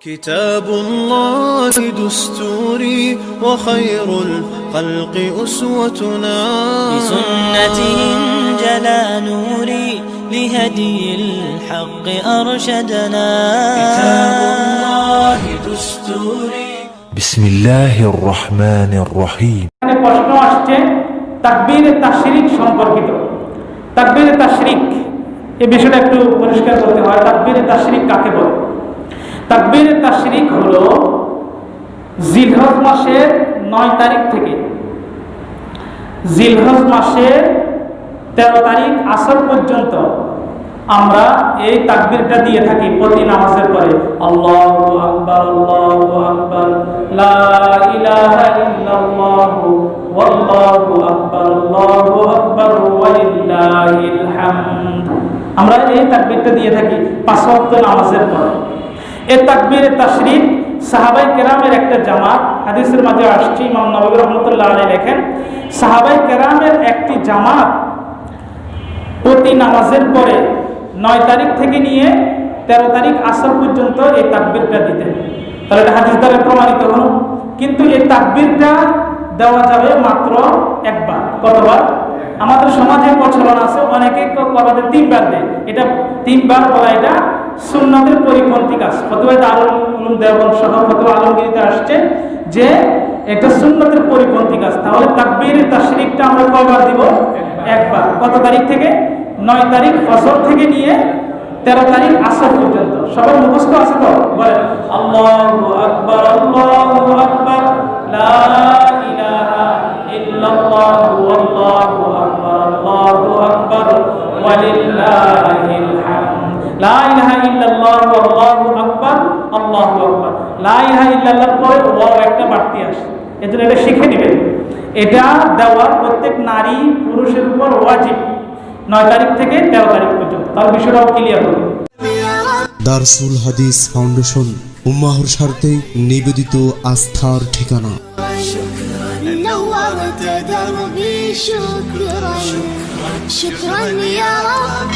كتاب الله دستوري وخير الخلق أسوتنا بسنته انجلى نوري لهدي الحق أرشدنا كتاب الله دستوري بسم الله الرحمن الرحيم প্রশ্ন আসছে তাকবীরে তাশরিক সম্পর্কিত। তাকবীরে তাশরিক এই বিষয়টা একটু পরিষ্কার করতে হয়। তাকবীরে তাশরিক কাকে বলে? তাকবীরে তাশরিক হলো জিলহজ মাসের 9 তারিখ থেকে জিলহজ মাসের 13 তারিখ আসর পর্যন্ত আমরা এই তাকবীরটা দিয়ে থাকি প্রতি নামাজের পরে। আল্লাহু আকবার আল্লাহু আকবার লা ইলাহা ইল্লাল্লাহু ওয়াল্লাহু আকবার ওয়া লিল্লাহিল হামদ। আমরা এই তাকবীরটা দিয়ে থাকি 5 ওয়াক্ত নামাজের পরে। এই তাকবীরে তাশরিক সাহাবায়ে কেরামের একটা জামাত, হাদিসের মাঝে আসছে, ইমাম নববী রাহমাতুল্লাহ আলাইহি লেখেন, সাহাবায়ে কেরামের একটি জামাত প্রতি নামাজের পরে 9 তারিখ থেকে নিয়ে 13 তারিখ আসর পর্যন্ত এই তাকবীরটা দিতেন। তাহলে এটা হাদিস দ্বারা প্রমাণিত হলো। কিন্তু এই তাকবীরটা দেওয়া যাবে মাত্র একবার। কতবার? আমাদের সমাজে প্রচলন আছে, অনেকে কবাদে 3 বার দেয়। এটা 3 বার বলা এটা সুন্নাতের পরিপন্থী কাজ। ফতোয়া দারুল উলুম দেওবন্দ সহ ফতোয়া আলমগীরিতে আসছে যে এটা সুন্নাতের পরিপন্থী কাজ। তাহলে তাকবীরে তাশরিকটা আমরা কয়বার দিব? একবার। কত তারিখ থেকে? 9 তারিখ ফজর থেকে নিয়ে 13 তারিখ আসর পর্যন্ত। সবার মুখস্থ আছে তো? বলেন আল্লাহু আকবার আল্লাহু আকবার লা ইলাহা ইল্লাল্লাহু আল্লাহু আকবার ওয়া লিল্লাহিল হামদ। লা ইলাহা ইল্লাল্লাহু আল্লাহু আকবার আল্লাহু আকবার। লা ইলাহা ইল্লাল্লাহর পরে ওয়াও একটা বাড়তি আসে, এজন্য এটা শিখে নেবেন। এটা দেওয়া প্রত্যেক নারী পুরুষের উপর ওয়াজিব 9 তারিখ থেকে 13 তারিখ পর্যন্ত। তার বিষয়টাও ক্লিয়ার হবে। দারসুল হাদিস ফাউন্ডেশন উম্মাহর স্বার্থে নিবেদিত আস্থার ঠিকানা। نورت دربي شكرا شكرا يا رب